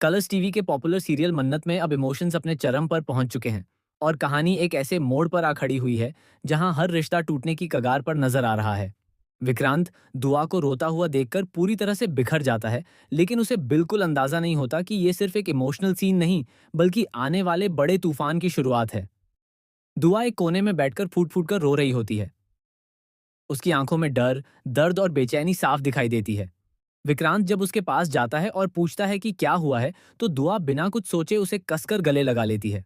Colors TV के popular serial मन्नत में अब इमोशंस अपने चरम पर पहुंच चुके हैं और कहानी एक ऐसे मोड़ पर आ खड़ी हुई है जहां हर रिश्ता टूटने की कगार पर नजर आ रहा है। विक्रांत दुआ को रोता हुआ देखकर पूरी तरह से बिखर जाता है, लेकिन उसे बिल्कुल अंदाजा नहीं होता कि ये सिर्फ एक इमोशनल सीन नहीं बल्कि आने वाले बड़े तूफान की शुरुआत है। दुआ एक कोने में बैठकर फूट फूट कर रो रही होती है। उसकी आंखों में डर, दर्द और बेचैनी साफ दिखाई देती है। विक्रांत जब उसके पास जाता है और पूछता है कि क्या हुआ है, तो दुआ बिना कुछ सोचे उसे कसकर गले लगा लेती है।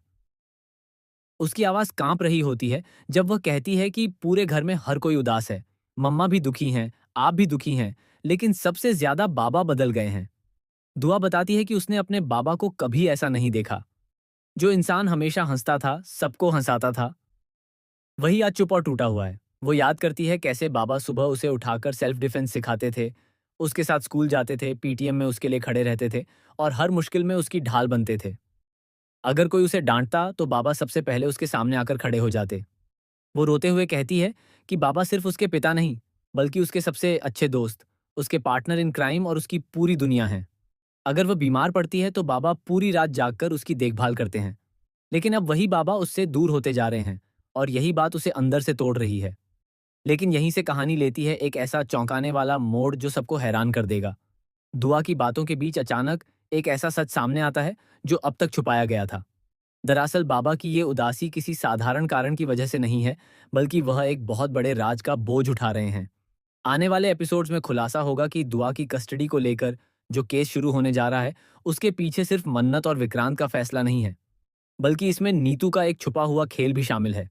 उसकी आवाज कांप रही होती है जब वह कहती है कि पूरे घर में हर कोई उदास है। मम्मा भी दुखी हैं, आप भी दुखी हैं, लेकिन सबसे ज्यादा बाबा बदल गए हैं। दुआ बताती है कि उसने अपने बाबा को कभी ऐसा नहीं देखा। जो इंसान हमेशा हंसता था, सबको हंसाता था, वही आज चुप और टूटा हुआ है। वो याद करती है कैसे बाबा सुबह उसे उठाकर सेल्फ डिफेंस सिखाते थे, उसके साथ स्कूल जाते थे, पीटीएम में उसके लिए खड़े रहते थे और हर मुश्किल में उसकी ढाल बनते थे। अगर कोई उसे डांटता तो बाबा सबसे पहले उसके सामने आकर खड़े हो जाते। वो रोते हुए कहती है कि बाबा सिर्फ उसके पिता नहीं, बल्कि उसके सबसे अच्छे दोस्त, उसके पार्टनर इन क्राइम और उसकी पूरी दुनिया है। अगर वह बीमार पड़ती है तो बाबा पूरी रात जागकर उसकी देखभाल करते हैं। लेकिन अब वही बाबा उससे दूर होते जा रहे हैं और यही बात उसे अंदर से तोड़ रही है। लेकिन यहीं से कहानी लेती है एक ऐसा चौंकाने वाला मोड़ जो सबको हैरान कर देगा। दुआ की बातों के बीच अचानक एक ऐसा सच सामने आता है जो अब तक छुपाया गया था। दरअसल बाबा की ये उदासी किसी साधारण कारण की वजह से नहीं है, बल्कि वह एक बहुत बड़े राज का बोझ उठा रहे हैं। आने वाले एपिसोड्स में खुलासा होगा कि दुआ की कस्टडी को लेकर जो केस शुरू होने जा रहा है, उसके पीछे सिर्फ मन्नत और विक्रांत का फैसला नहीं है, बल्कि इसमें नीतू का एक छुपा हुआ खेल भी शामिल है।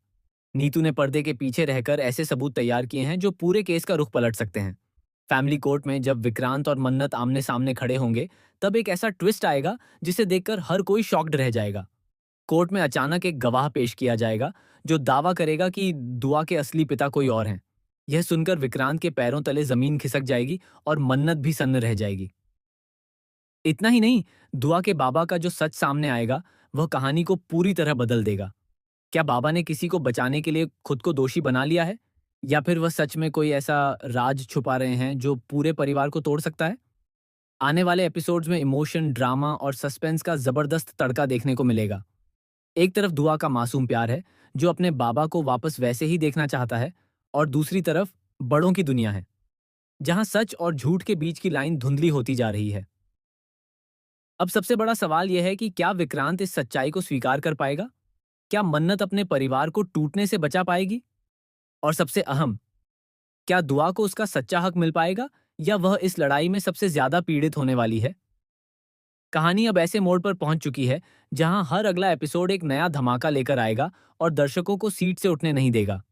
नीतू ने पर्दे के पीछे रहकर ऐसे सबूत तैयार किए हैं जो पूरे केस का रुख पलट सकते हैं। फैमिली कोर्ट में जब विक्रांत और मन्नत आमने सामने खड़े होंगे, तब एक ऐसा ट्विस्ट आएगा जिसे देखकर हर कोई शॉक्ड रह जाएगा। कोर्ट में अचानक एक गवाह पेश किया जाएगा जो दावा करेगा कि दुआ के असली पिता कोई और हैं। यह सुनकर विक्रांत के पैरों तले जमीन खिसक जाएगी और मन्नत भी सन्न रह जाएगी। इतना ही नहीं, दुआ के बाबा का जो सच सामने आएगा, वह कहानी को पूरी तरह बदल देगा। क्या बाबा ने किसी को बचाने के लिए खुद को दोषी बना लिया है? या फिर वह सच में कोई ऐसा राज छुपा रहे हैं जो पूरे परिवार को तोड़ सकता है? आने वाले एपिसोड्स में इमोशन, ड्रामा और सस्पेंस का जबरदस्त तड़का देखने को मिलेगा। एक तरफ दुआ का मासूम प्यार है, जो अपने बाबा को वापस वैसे ही देखना चाहता है, और दूसरी तरफ बड़ों की दुनिया है, जहां सच और झूठ के बीच की लाइन धुंधली होती जा रही है। अब सबसे बड़ा सवाल यह है कि क्या विक्रांत इस सच्चाई को स्वीकार कर पाएगा? क्या मन्नत अपने परिवार को टूटने से बचा पाएगी? और सबसे अहम, क्या दुआ को उसका सच्चा हक मिल पाएगा, या वह इस लड़ाई में सबसे ज्यादा पीड़ित होने वाली है? कहानी अब ऐसे मोड़ पर पहुंच चुकी है जहां हर अगला एपिसोड एक नया धमाका लेकर आएगा और दर्शकों को सीट से उठने नहीं देगा।